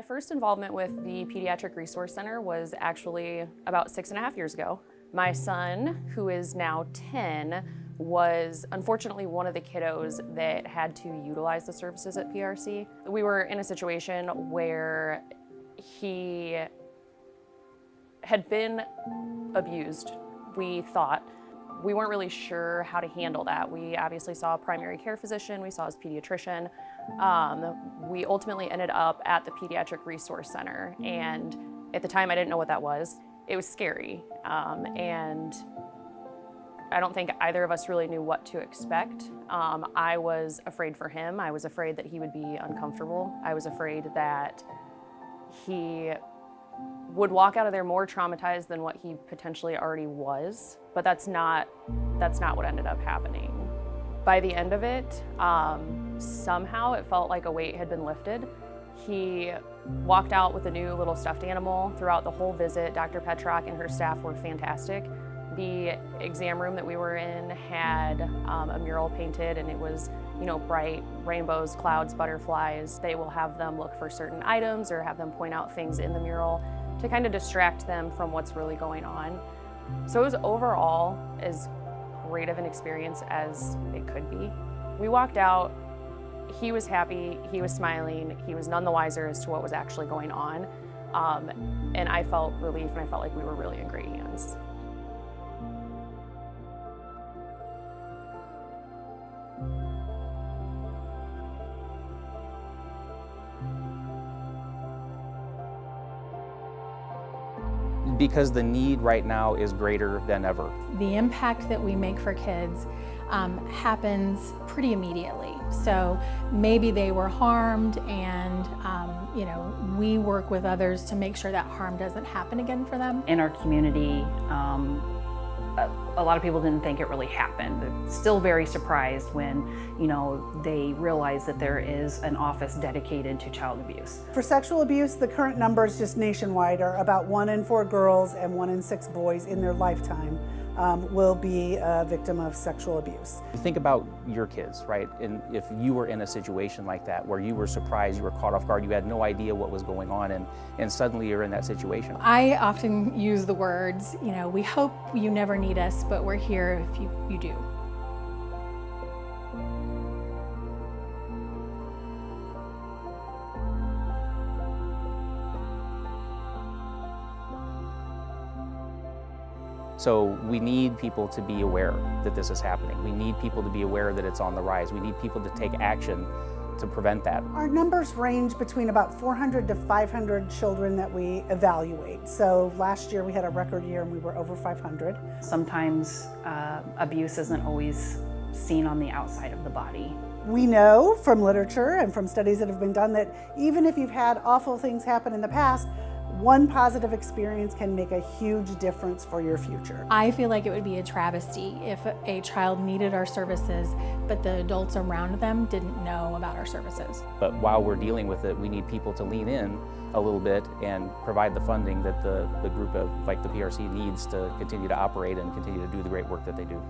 My first involvement with the Pediatric Resource Center was actually about 6.5 years ago. My son, who is now 10, was unfortunately one of the kiddos that had to utilize the services at PRC. We were in a situation where he had been abused, we thought. We weren't really sure how to handle that. We obviously saw a primary care physician, we saw his pediatrician. We ultimately ended up at the Pediatric Resource Center, and at the time I didn't know what that was. It was scary, and I don't think either of us really knew what to expect. I was afraid for him. I was afraid that he would be uncomfortable. I was afraid that he would walk out of there more traumatized than what he potentially already was, but that's not what ended up happening. By the end of it, somehow it felt like a weight had been lifted. He walked out with a new little stuffed animal throughout the whole visit. Dr. Petrock and her staff were fantastic. The exam room that we were in had a mural painted, and it was, bright rainbows, clouds, butterflies. They will have them look for certain items or have them point out things in the mural to kind of distract them from what's really going on. So it was overall as great of an experience as it could be. We walked out, he was happy, he was smiling, he was none the wiser as to what was actually going on. And I felt relief, and I felt like we were really in great hands. Because the need right now is greater than ever. The impact that we make for kids happens pretty immediately. So maybe they were harmed, and we work with others to make sure that harm doesn't happen again for them. In our community, a lot of people didn't think it really happened. They're still very surprised when, they realize that there is an office dedicated to child abuse. For sexual abuse, the current numbers just nationwide are about 1 in 4 girls and 1 in 6 boys in their lifetime will be a victim of sexual abuse. Think about your kids, right? And if you were in a situation like that where you were surprised, you were caught off guard, you had no idea what was going on, and suddenly you're in that situation. I often use the words, we hope you never need us, but we're here if you do. So we need people to be aware that this is happening. We need people to be aware that it's on the rise. We need people to take action to prevent that. Our numbers range between about 400 to 500 children that we evaluate. So last year we had a record year and we were over 500. Sometimes abuse isn't always seen on the outside of the body. We know from literature and from studies that have been done that even if you've had awful things happen in the past, one positive experience can make a huge difference for your future. I feel like it would be a travesty if a child needed our services, but the adults around them didn't know about our services. But while we're dealing with it, we need people to lean in a little bit and provide the funding that the group of, like the PRC, needs to continue to operate and continue to do the great work that they do.